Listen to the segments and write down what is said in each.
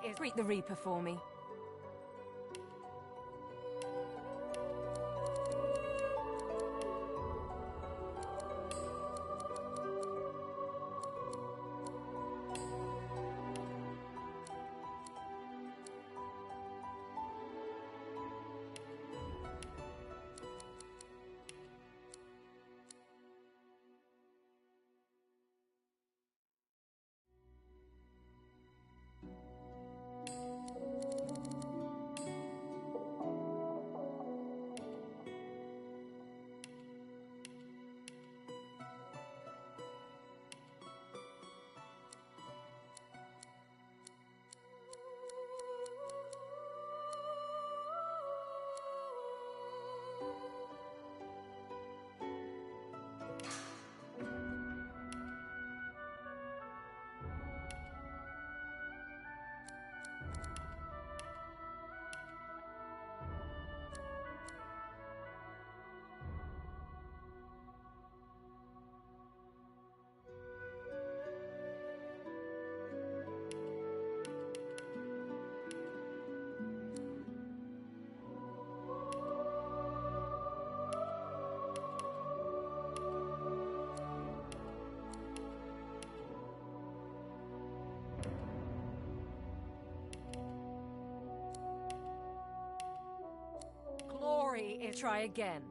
is... Greet the Reaper for me. Glory is... Try again.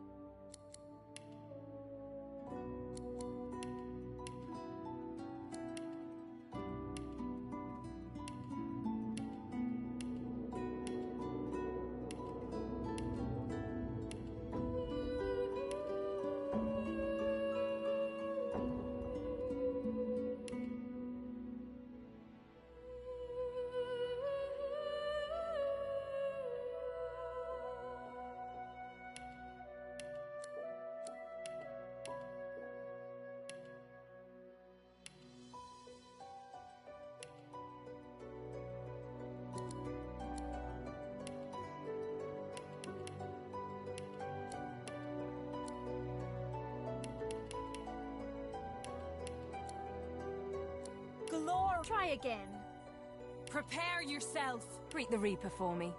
Glory! Try again. Prepare yourself. Greet the Reaper for me.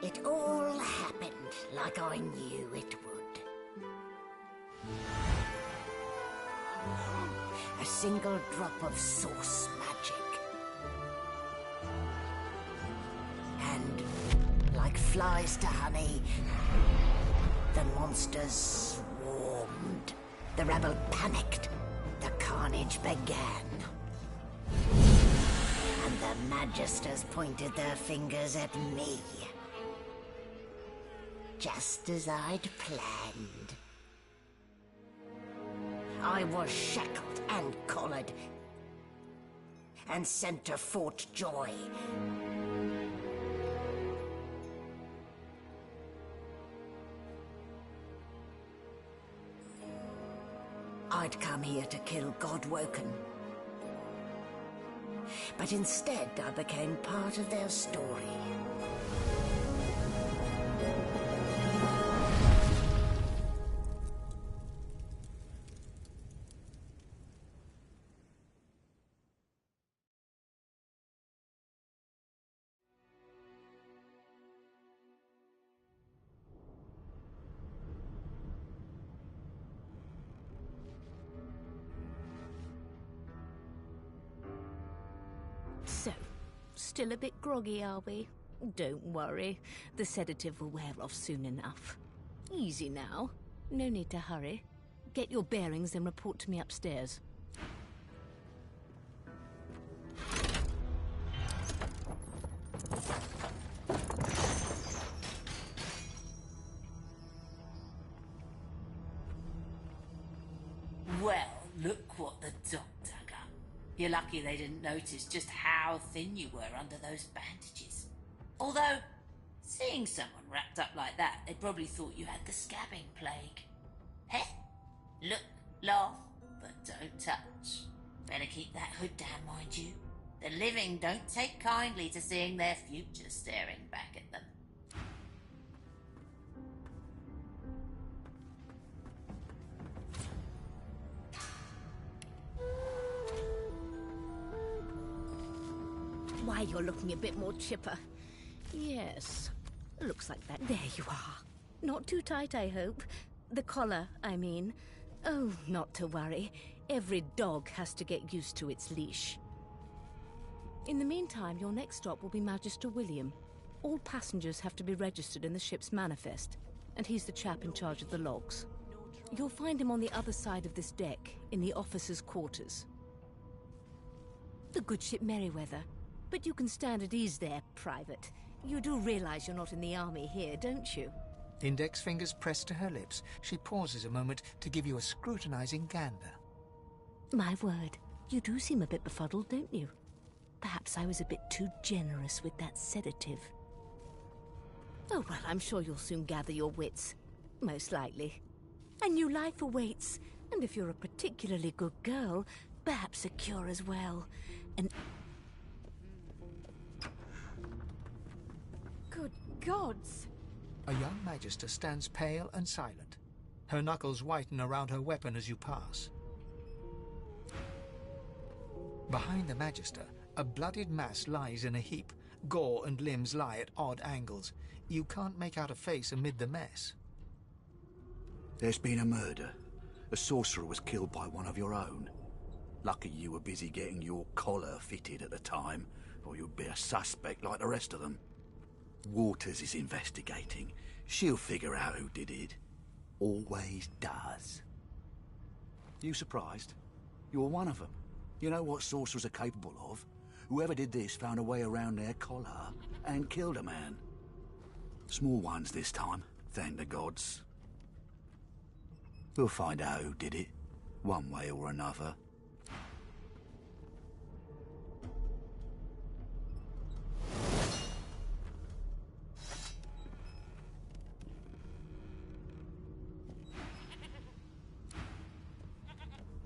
It all happened like I knew it would. A single drop of source magic. And, like flies to honey, the monsters swarmed. The rebel panicked. The carnage began. And the Magisters pointed their fingers at me. Just as I'd planned. I was shackled and collared. And sent to Fort Joy. I'd come here to kill Godwoken. But instead, I became part of their story. So, still a bit groggy, are we? Don't worry. The sedative will wear off soon enough. Easy now. No need to hurry. Get your bearings and report to me upstairs. Well, look what the doctor got. You're lucky they didn't notice just how thin you were under those bandages. Although, seeing someone wrapped up like that, they probably thought you had the scabbing plague. Heh? Look, laugh, but don't touch. Better keep that hood down, mind you. The living don't take kindly to seeing their future staring back at them. Why, you're looking a bit more chipper. Yes. Looks like that. There you are. Not too tight, I hope. The collar, I mean. Oh, not to worry. Every dog has to get used to its leash. In the meantime, your next stop will be Magister William. All passengers have to be registered in the ship's manifest, and he's the chap in charge of the logs. You'll find him on the other side of this deck, in the officers' quarters. The good ship Merryweather. But you can stand at ease there, Private. You do realize you're not in the army here, don't you? Index fingers pressed to her lips, she pauses a moment to give you a scrutinizing gander. My word, you do seem a bit befuddled, don't you? Perhaps I was a bit too generous with that sedative. Oh, well, I'm sure you'll soon gather your wits. Most likely. A new life awaits, and if you're a particularly good girl, perhaps a cure as well. And... Good gods! A young Magister stands pale and silent. Her knuckles whiten around her weapon as you pass. Behind the Magister, a bloodied mass lies in a heap. Gore and limbs lie at odd angles. You can't make out a face amid the mess. There's been a murder. A sorcerer was killed by one of your own. Lucky you were busy getting your collar fitted at the time, or you'd be a suspect like the rest of them. Waters is investigating. She'll figure out who did it. Always does. You surprised? You're one of them. You know what sorcerers are capable of? Whoever did this found a way around their collar and killed a man. Small ones this time, thank the gods. We'll find out who did it, one way or another.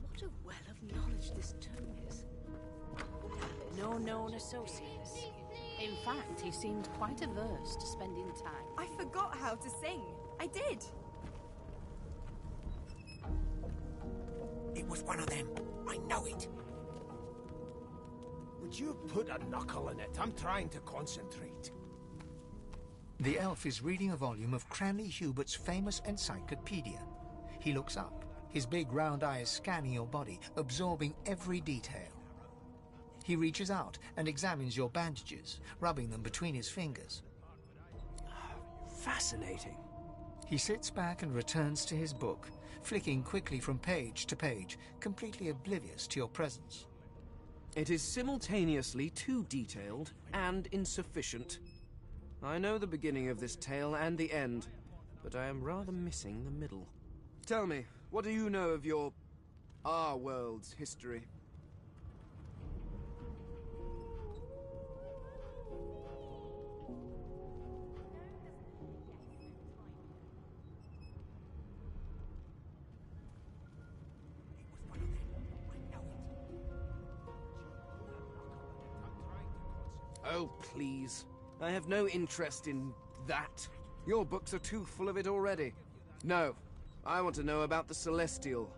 what a well of knowledge this tome is. No known associates. In fact, he seemed quite averse to spending time. I forgot how to sing. I did. It was one of them. I know it. Would you put a knuckle in it? I'm trying to concentrate. The elf is reading a volume of Cranley Hubert's famous encyclopedia. He looks up, his big round eyes scanning your body, absorbing every detail. He reaches out and examines your bandages, rubbing them between his fingers. Fascinating. He sits back and returns to his book, flicking quickly from page to page, completely oblivious to your presence. It is simultaneously too detailed and insufficient. I know the beginning of this tale and the end, but I am rather missing the middle. Tell me, what do you know of our world's history? Oh, please. I have no interest in that. Your books are too full of it already. No, I want to know about the Celestial.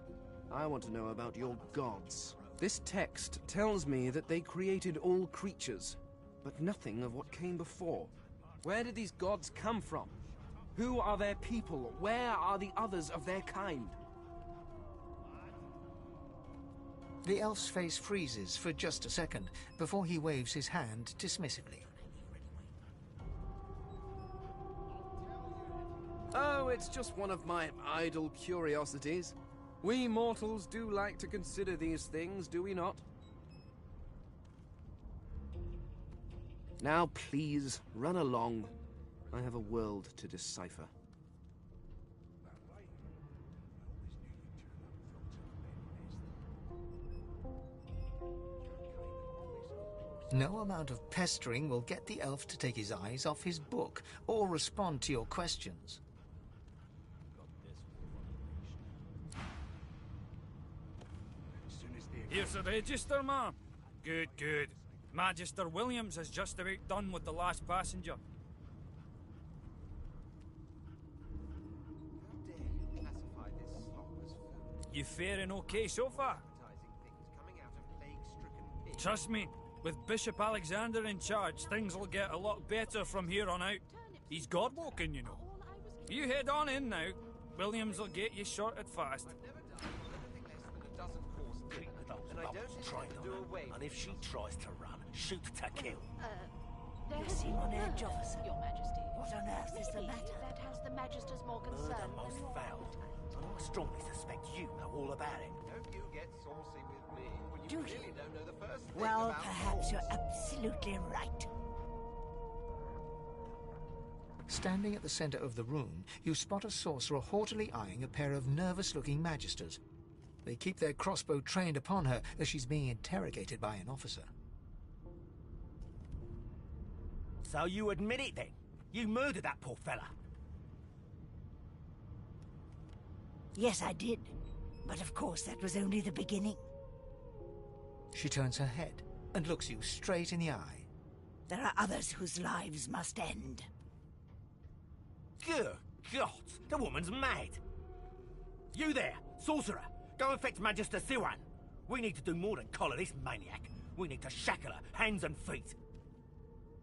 I want to know about your gods. This text tells me that they created all creatures, but nothing of what came before. Where did these gods come from? Who are their people? Where are the others of their kind? The elf's face freezes for just a second before he waves his hand dismissively. Oh, it's just one of my idle curiosities. We mortals do like to consider these things, do we not? Now, please, run along. I have a world to decipher. No amount of pestering will get the elf to take his eyes off his book or respond to your questions. Here's the register, ma'am. Good, good. Magister Williams has just about done with the last passenger. You faring okay so far? Trust me, with Bishop Alexander in charge, things will get a lot better from here on out. He's God-walking, you know. You head on in now. Williams will get you sorted fast. And if she tries to run, shoot to kill. You seem on edge, officer. Your Majesty. What on earth is the matter? That has the Magisters more concerned. Murder most foul. And I strongly suspect you know all about it. Don't you get saucy with me when you Do really you? don't know the first thing Well, about perhaps law. you're absolutely right. Standing at the center of the room, you spot a sorcerer haughtily eyeing a pair of nervous-looking magisters. They keep their crossbow trained upon her as she's being interrogated by an officer. So you admit it then? You murdered that poor fella? Yes, I did. But of course, that was only the beginning. She turns her head and looks you straight in the eye. There are others whose lives must end. Good God, the woman's mad. You there, sorcerer, go and fetch Magister Siwan. We need to do more than collar this maniac. We need to shackle her, hands and feet.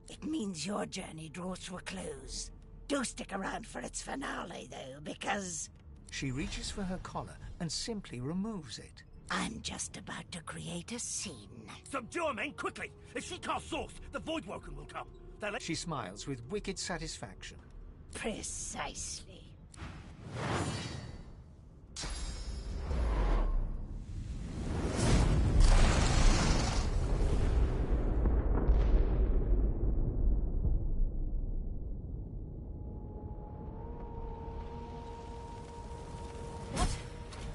It means your journey draws to a close. Do stick around for its finale, though, because She reaches for her collar and simply removes it. I'm just about to create a scene. Subdue her, men, quickly! If she casts source, the Voidwoken will come. She smiles with wicked satisfaction. Precisely.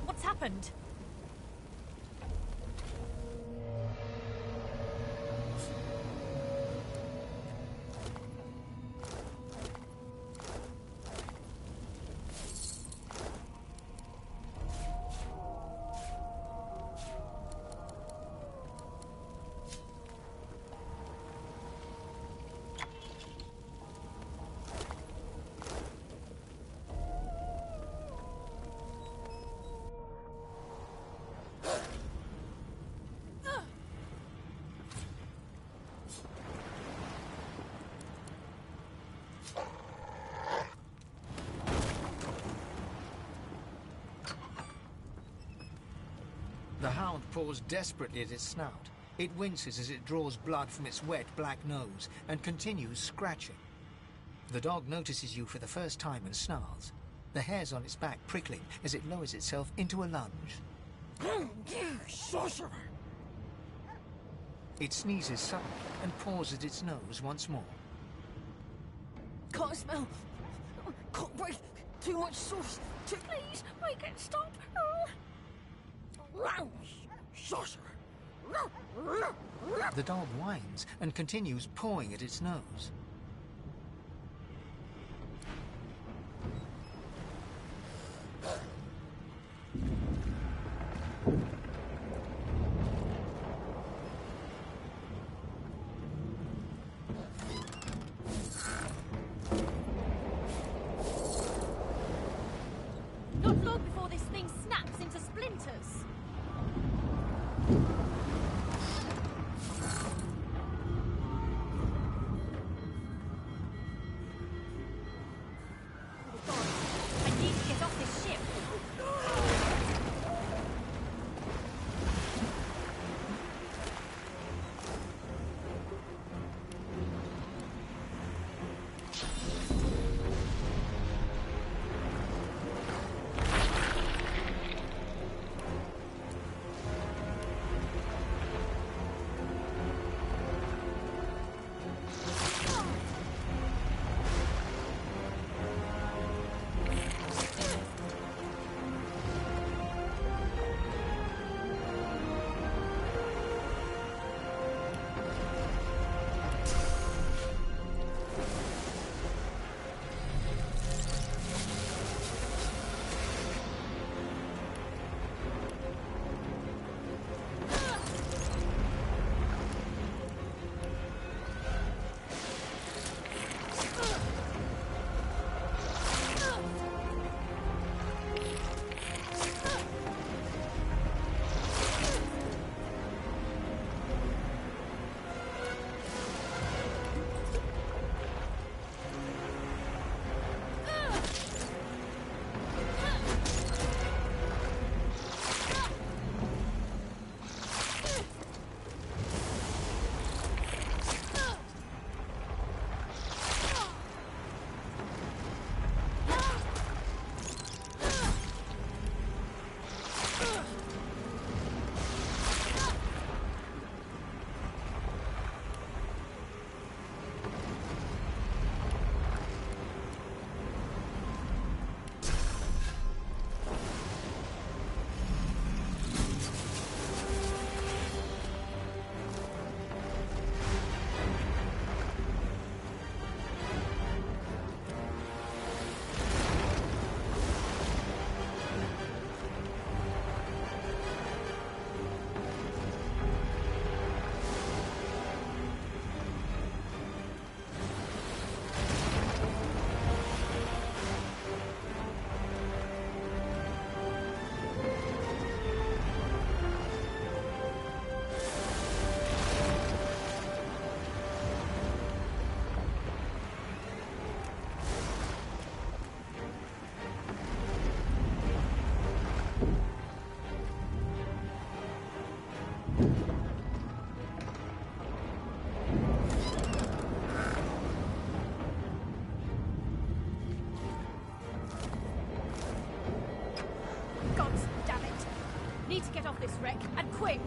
What's happened? The hound paws desperately at its snout. It winces as it draws blood from its wet black nose and continues scratching. The dog notices you for the first time and snarls, the hairs on its back prickling as it lowers itself into a lunge. Sorcerer! It sneezes suddenly and paws at its nose once more. Can't smell. Can't breathe. Too much sauce. Please, make it stop. Sorcerer! The dog whines and continues pawing at its nose. Not long before this thing snaps into splinters. I need to get off this ship. God damn it! Need to get off this wreck, and quick!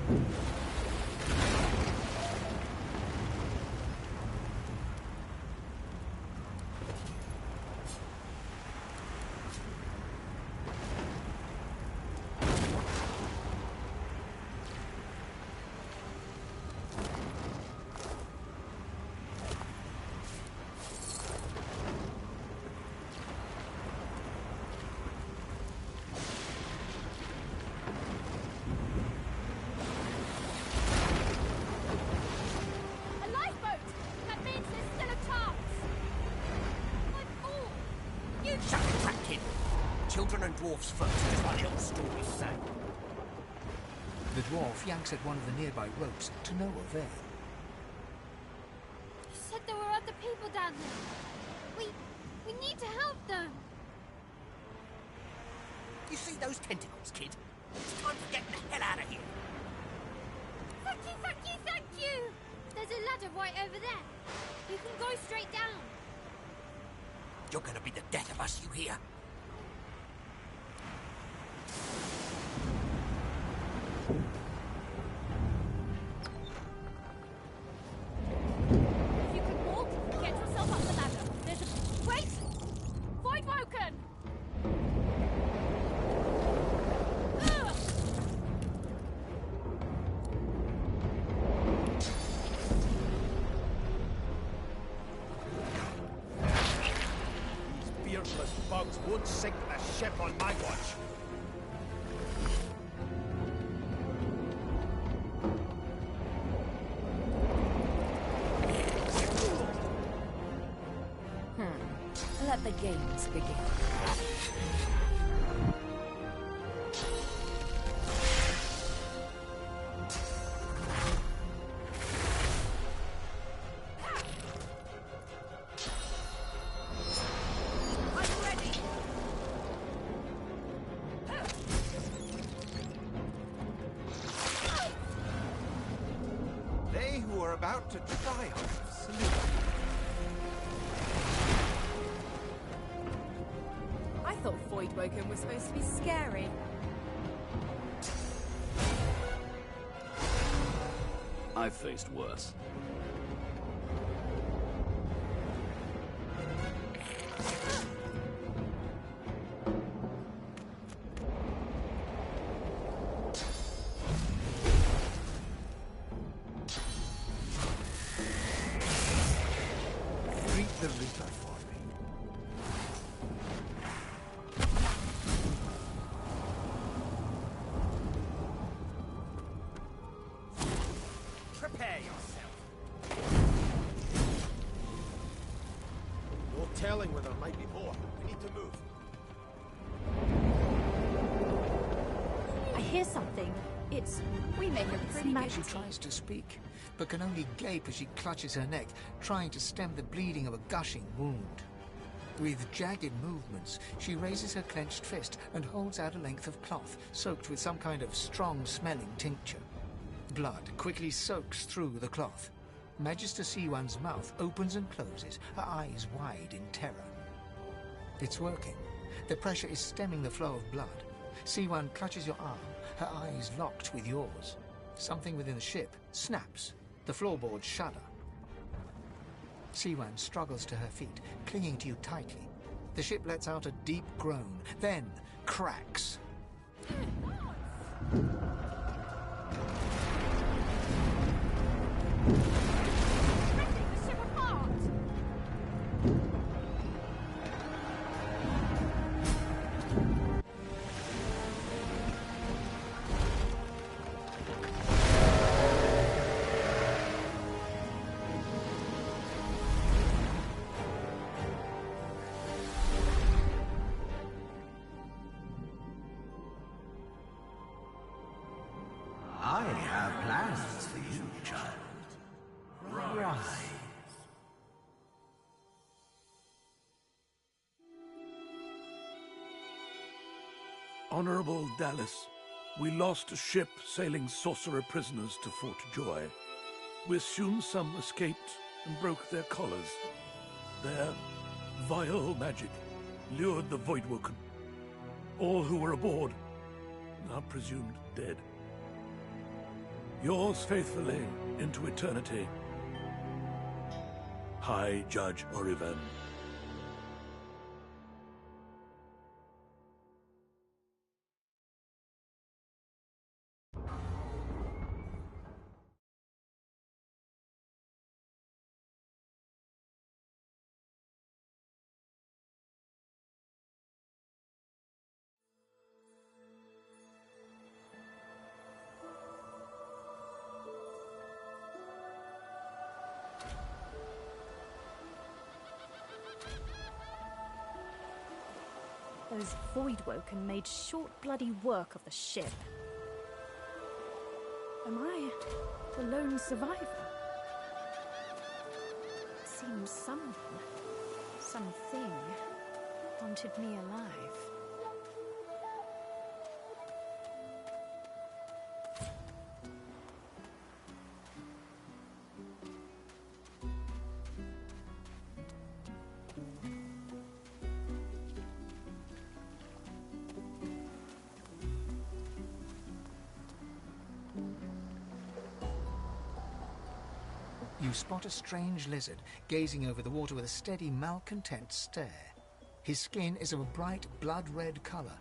A lifeboat! That means there's still a chance! My fool! You... Shut the trap, kid. Children and dwarfs first, as my little stories say. The dwarf yanks at one of the nearby ropes to no avail. You said there were other people down there. We need to help them. You see those tentacles, kid? It's time to get the hell out of here. Thank you, thank you, thank you! There's a ladder right over there. You can go straight down. You're gonna be the death of us, you hear? If you can walk, get yourself up the ladder. There's a... Wait! Void Woken! Ugh! These beardless bugs won't sink the ship on my watch. Let the games begin. I'm ready! They who are about to triumph salute. I thought Voidwoken was supposed to be scary. I've faced worse. Greet the Reaper for me. Prepare yourself. No telling where there might be more. We need to move. I hear something. We make a pretty good She tries to speak, but can only gape as she clutches her neck, trying to stem the bleeding of a gushing wound. With jagged movements, she raises her clenched fist and holds out a length of cloth, soaked with some kind of strong-smelling tincture. Blood quickly soaks through the cloth. Magister Siwan's mouth opens and closes, her eyes wide in terror. It's working. The pressure is stemming the flow of blood. Siwan clutches your arm, her eyes locked with yours. Something within the ship snaps. The floorboards shudder. Siwan struggles to her feet, clinging to you tightly. The ship lets out a deep groan, then cracks. Ripping the ship apart! I have plans for you, child. Rise. Honorable Dallas, we lost a ship sailing sorcerer prisoners to Fort Joy. We assume some escaped and broke their collars. Their vile magic lured the Voidwoken. All who were aboard are presumed dead. Yours faithfully into eternity, High Judge Oriven. Those Voidwoken made short bloody work of the ship. Am I the lone survivor? It seems someone, something, wanted me alive. You spot a strange lizard gazing over the water with a steady, malcontent stare. His skin is of a bright, blood-red color.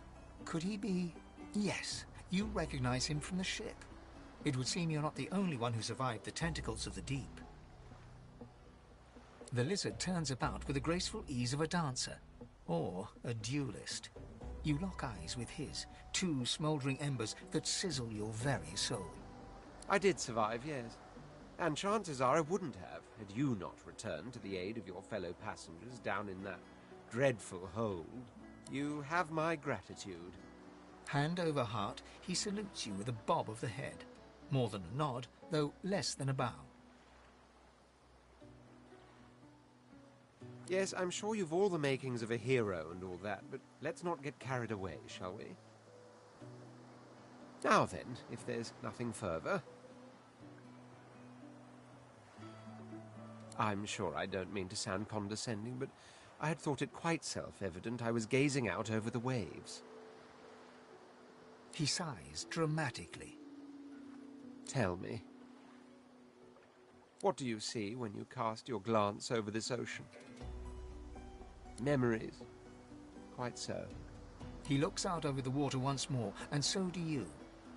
Could he be... Yes, you recognize him from the ship. It would seem you're not the only one who survived the tentacles of the deep. The lizard turns about with the graceful ease of a dancer, or a duelist. You lock eyes with his, two smouldering embers that sizzle your very soul. I did survive, yes. And chances are I wouldn't have, had you not returned to the aid of your fellow passengers down in that dreadful hold. You have my gratitude. Hand over heart, he salutes you with a bob of the head. More than a nod, though less than a bow. Yes, I'm sure you've all the makings of a hero and all that, but let's not get carried away, shall we? Now then, if there's nothing further... I'm sure I don't mean to sound condescending, but I had thought it quite self-evident I was gazing out over the waves. He sighs dramatically. Tell me, what do you see when you cast your glance over this ocean? Memories. Quite so. He looks out over the water once more, and so do you.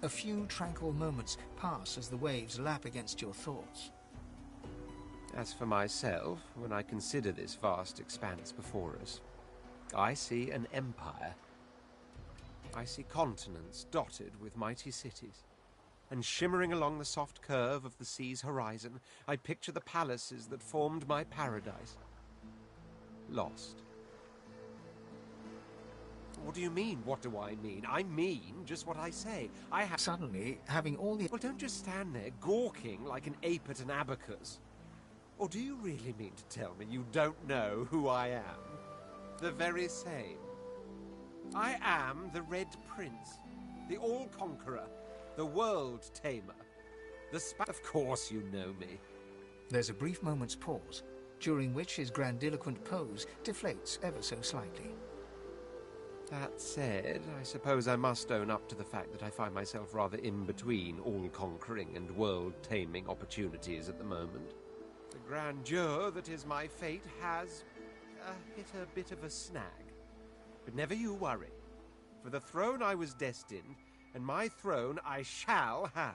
A few tranquil moments pass as the waves lap against your thoughts. As for myself, when I consider this vast expanse before us, I see an empire. I see continents dotted with mighty cities, and shimmering along the soft curve of the sea's horizon, I picture the palaces that formed my paradise. Lost. What do you mean, what do I mean? I mean just what I say. I have... Suddenly, having all the... Well, don't just stand there gawking like an ape at an abacus. Or do you really mean to tell me you don't know who I am? The very same. I am the Red Prince, the All-Conqueror, the World-Tamer, the Of course you know me. There's a brief moment's pause, during which his grandiloquent pose deflates ever so slightly. That said, I suppose I must own up to the fact that I find myself rather in between all-conquering and world-taming opportunities at the moment. The grandeur that is my fate has hit a bit of a snag. But never you worry. For the throne I was destined, and my throne I shall have.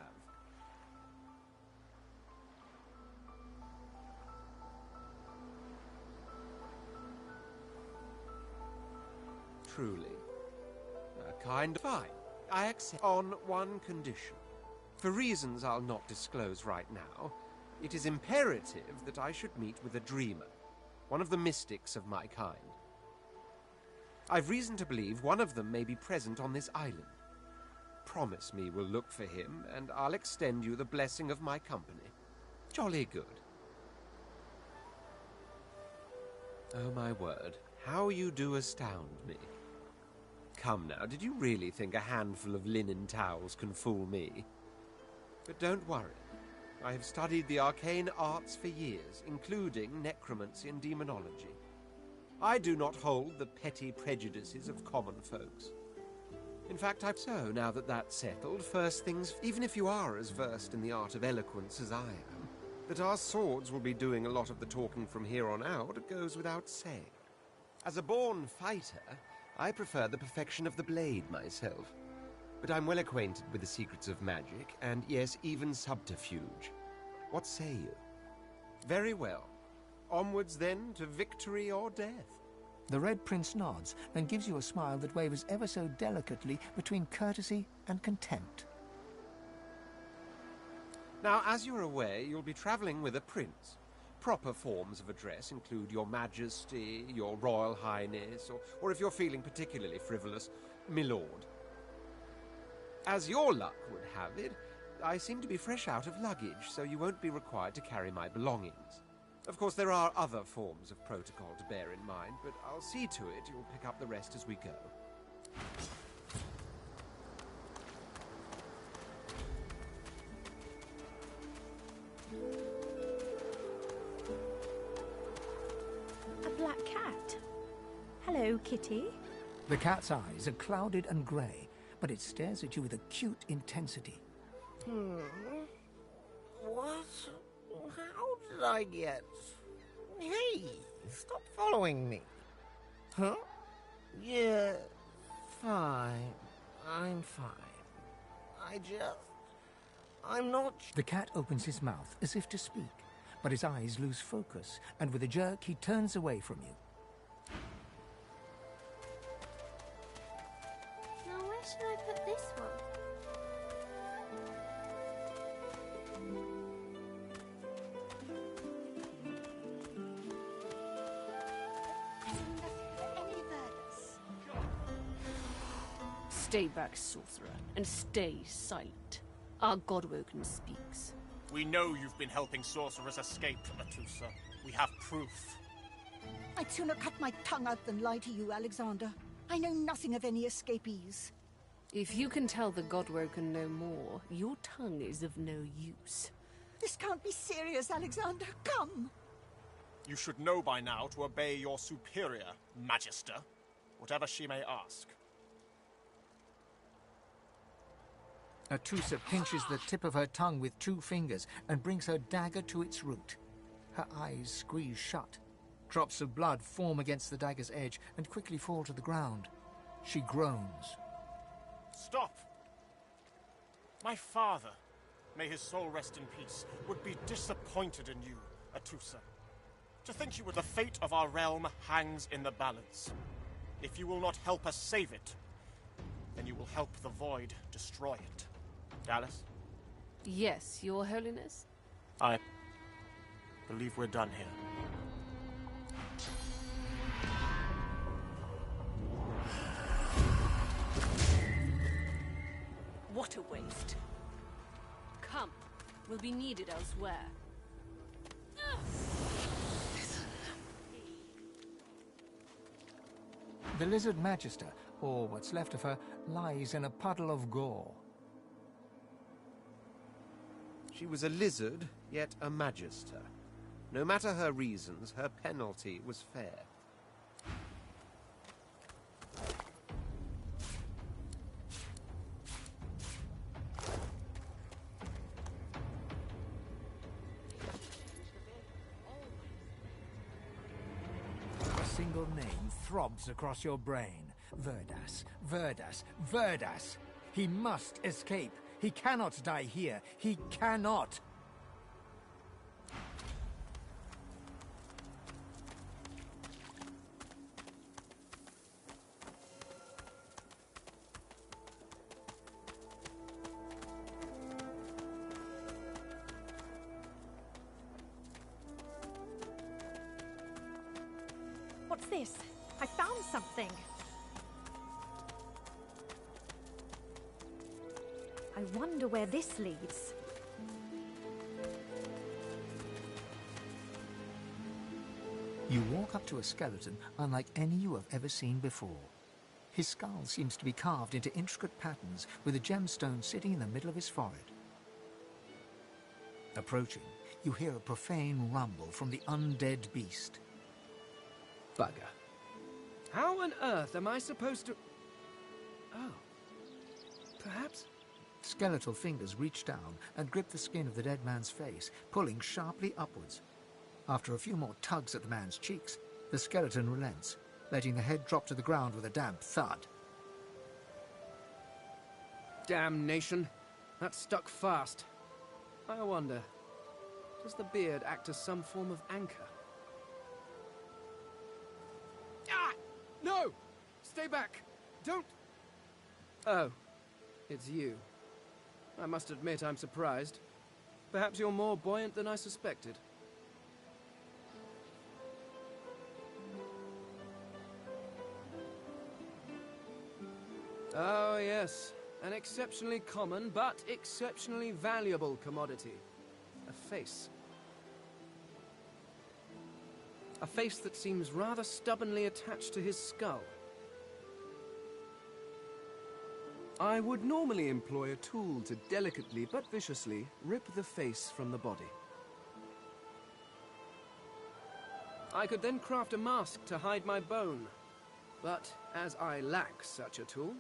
Truly. A kind of... Fine. I accept on one condition. For reasons I'll not disclose right now, it is imperative that I should meet with a dreamer, one of the mystics of my kind. I've reason to believe one of them may be present on this island. Promise me we'll look for him, and I'll extend you the blessing of my company. Jolly good. Oh, my word, how you do astound me. Come now, did you really think a handful of linen towels can fool me? But don't worry. I have studied the arcane arts for years, including necromancy and demonology. I do not hold the petty prejudices of common folks. In fact, so now that that's settled, first things, even if you are as versed in the art of eloquence as I am, that our swords will be doing a lot of the talking from here on out goes without saying. As a born fighter, I prefer the perfection of the blade myself. But I'm well acquainted with the secrets of magic, and yes, even subterfuge. What say you? Very well. Onwards then to victory or death. The Red Prince nods and gives you a smile that wavers ever so delicately between courtesy and contempt. Now, as you're aware, you'll be traveling with a prince. Proper forms of address include Your Majesty, Your Royal Highness, or if you're feeling particularly frivolous, Milord. As your luck would have it, I seem to be fresh out of luggage, so you won't be required to carry my belongings. Of course, there are other forms of protocol to bear in mind, but I'll see to it you'll pick up the rest as we go. A black cat. Hello, kitty. The cat's eyes are clouded and grey, but it stares at you with acute intensity. What? How did I get... Hey, stop following me. Huh? Yeah, fine. I'm fine. I'm not... The cat opens his mouth as if to speak, but his eyes lose focus, and with a jerk he turns away from you. Now where should I put this one? Stay back, sorcerer, and stay silent. Our Godwoken speaks. We know you've been helping sorcerers escape, Atusa. We have proof. I'd sooner cut my tongue out than lie to you, Alexander. I know nothing of any escapees. If you can tell the Godwoken no more, your tongue is of no use. This can't be serious, Alexander. Come! You should know by now to obey your superior, Magister, whatever she may ask. Atusa pinches the tip of her tongue with 2 fingers and brings her dagger to its root. Her eyes squeeze shut. Drops of blood form against the dagger's edge and quickly fall to the ground. She groans. Stop! My father, may his soul rest in peace, would be disappointed in you, Atusa. To think you were the fate of our realm hangs in the balance. If you will not help us save it, then you will help the Void destroy it. Dallas? Yes, Your Holiness? I believe we're done here. What a waste. Come, we'll be needed elsewhere. The Lizard Magister, or what's left of her, lies in a puddle of gore. She was a lizard, yet a magister. No matter her reasons, her penalty was fair. A single name throbs across your brain. Verdas, Verdas, Verdas! He must escape! He cannot die here! He cannot! What's this? I found something. I wonder where this leads. You walk up to a skeleton unlike any you have ever seen before. His skull seems to be carved into intricate patterns with a gemstone sitting in the middle of his forehead. Approaching, you hear a profane rumble from the undead beast. Bugger. How on earth am I supposed to... Oh, perhaps? Skeletal fingers reach down and grip the skin of the dead man's face, pulling sharply upwards. After a few more tugs at the man's cheeks, the skeleton relents, letting the head drop to the ground with a damp thud. Damnation! That stuck fast. I wonder, does the beard act as some form of anchor? Ah! No! Stay back! Don't... Oh, it's you. I must admit I'm surprised. Perhaps you're more buoyant than I suspected. Oh, yes. An exceptionally common, but exceptionally valuable commodity. A face. A face that seems rather stubbornly attached to his skull. I would normally employ a tool to delicately but viciously rip the face from the body. I could then craft a mask to hide my bone, but as I lack such a tool...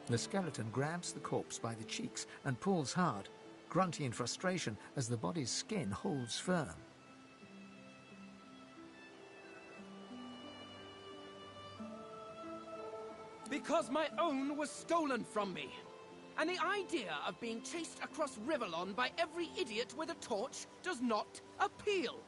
The skeleton grabs the corpse by the cheeks and pulls hard, grunting in frustration as the body's skin holds firm. Because my own was stolen from me. And the idea of being chased across Rivellon by every idiot with a torch does not appeal.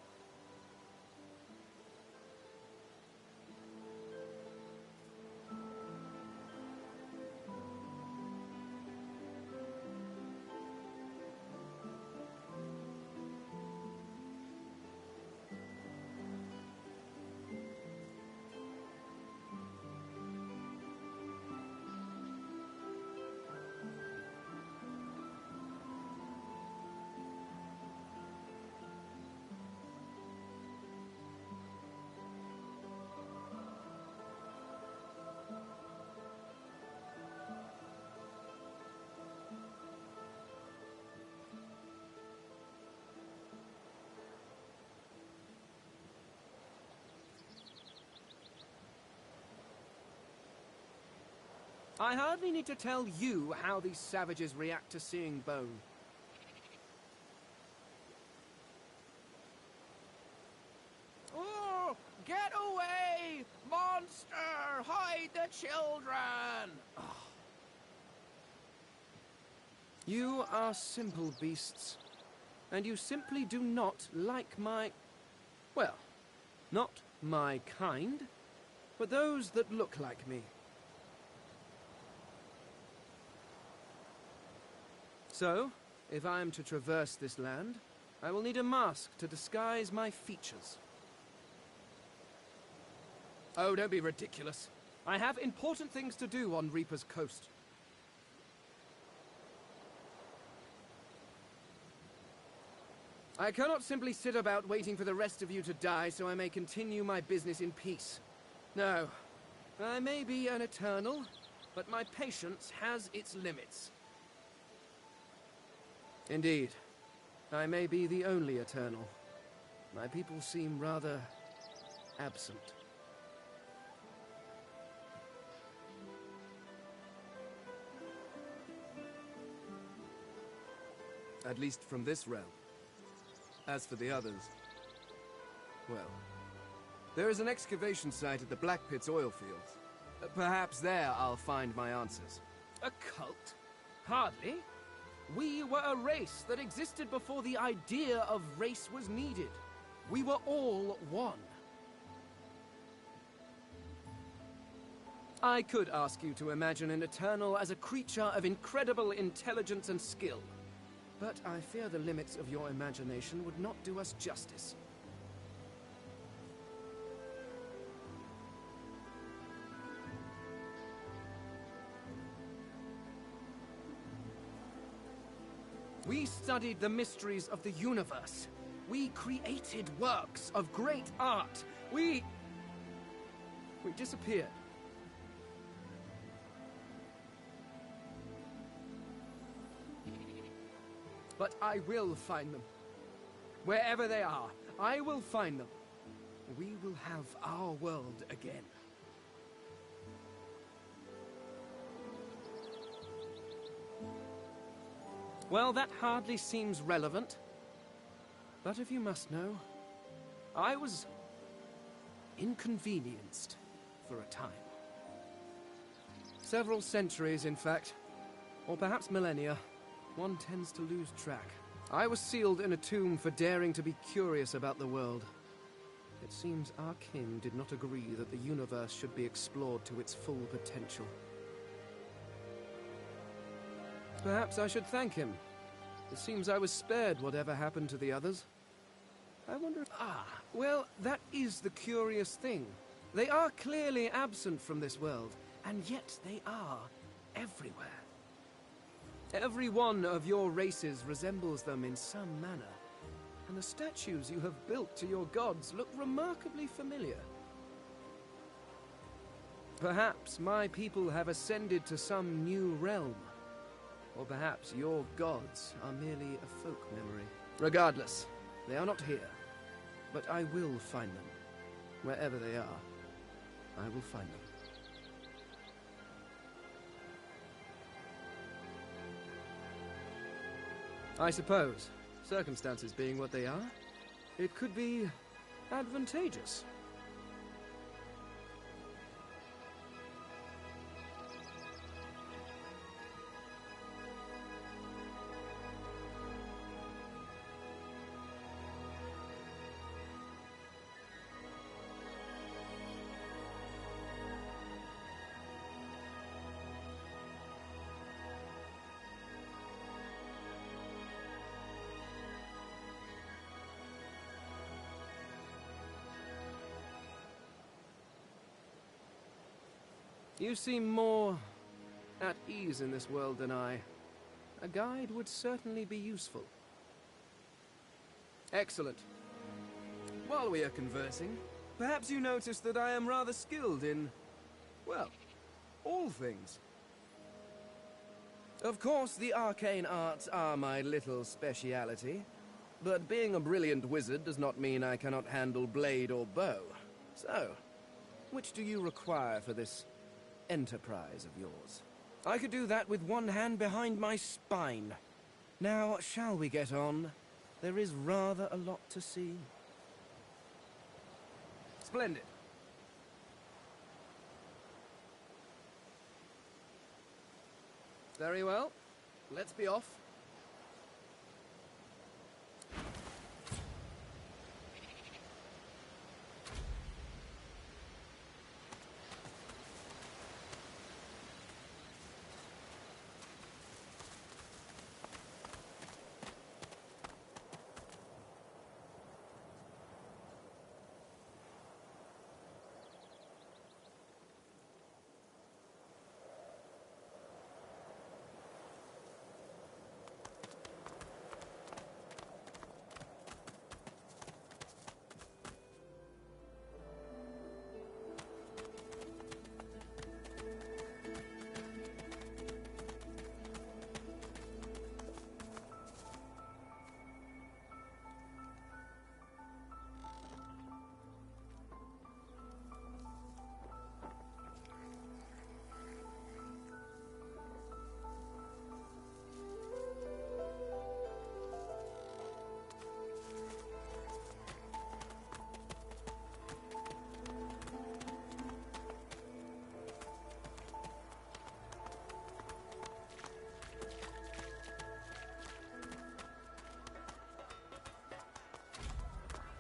I hardly need to tell you how these savages react to seeing bone. Oh, get away! Monster! Hide the children! Oh. You are simple beasts, and you simply do not like my... well, not my kind, but those that look like me. So, if I am to traverse this land, I will need a mask to disguise my features. Oh, don't be ridiculous. I have important things to do on Reaper's Coast. I cannot simply sit about waiting for the rest of you to die so I may continue my business in peace. No, I may be an eternal, but my patience has its limits. Indeed, I may be the only eternal. My people seem rather absent. At least from this realm. As for the others, well, there is an excavation site at the Black Pit's oil fields. Perhaps there I'll find my answers. A cult? Hardly. We were a race that existed before the idea of race was needed. We were all one. I could ask you to imagine an Eternal as a creature of incredible intelligence and skill, but I fear the limits of your imagination would not do us justice. We studied the mysteries of the universe. We created works of great art. We disappeared. But I will find them. Wherever they are, I will find them. We will have our world again. Well, that hardly seems relevant. But if you must know, I was inconvenienced for a time. Several centuries, in fact. Or perhaps millennia. One tends to lose track. I was sealed in a tomb for daring to be curious about the world. It seems our king did not agree that the universe should be explored to its full potential. Perhaps I should thank him. It seems I was spared whatever happened to the others. I wonder if... well, that is the curious thing. They are clearly absent from this world, and yet they are everywhere. Every one of your races resembles them in some manner, and the statues you have built to your gods look remarkably familiar. Perhaps my people have ascended to some new realm, or perhaps your gods are merely a folk memory. Regardless, they are not here, but I will find them. Wherever they are, I will find them. I suppose, circumstances being what they are, it could be advantageous. You seem more at ease in this world than I. A guide would certainly be useful. Excellent. While we are conversing, perhaps you notice that I am rather skilled in, well, all things. Of course, the arcane arts are my little speciality, but being a brilliant wizard does not mean I cannot handle blade or bow. So, which do you require for this enterprise of yours? I could do that with one hand behind my spine. Now, shall we get on? There is rather a lot to see. Splendid. Very well. Let's be off.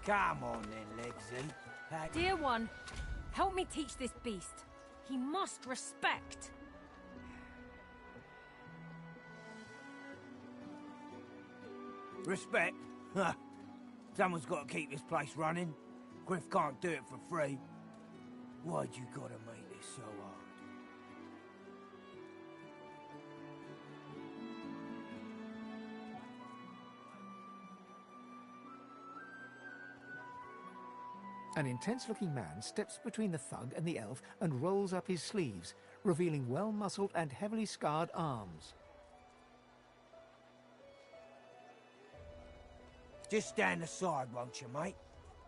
Come on then, Legsy. Dear one, help me teach this beast. He must respect. Respect? Huh. Someone's got to keep this place running. Griff can't do it for free. Why'd you gotta make this so hard? An intense-looking man steps between the thug and the elf and rolls up his sleeves, revealing well-muscled and heavily scarred arms. Just stand aside, won't you, mate?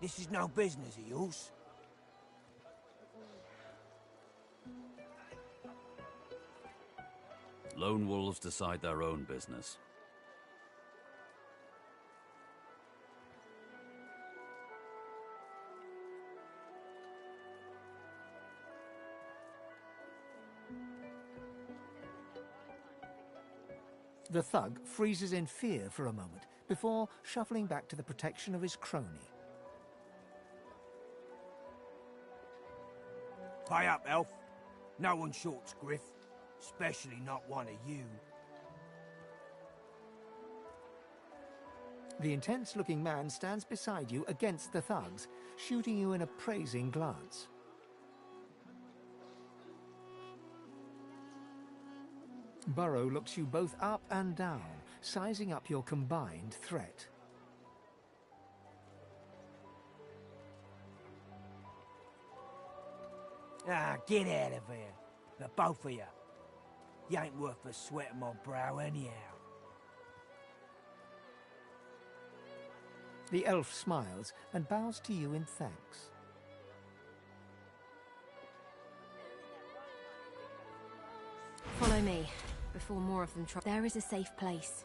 This is no business of yours. Lone wolves decide their own business. The thug freezes in fear for a moment before shuffling back to the protection of his crony. Pay up, elf. No one shorts Griff, especially not one of you. The intense-looking man stands beside you against the thugs, shooting you an appraising glance. Burrow looks you both up and down, sizing up your combined threat. Ah, get out of here. The both of you. You ain't worth the sweat of my brow anyhow. The elf smiles and bows to you in thanks. Follow me, before more of them try. There is a safe place.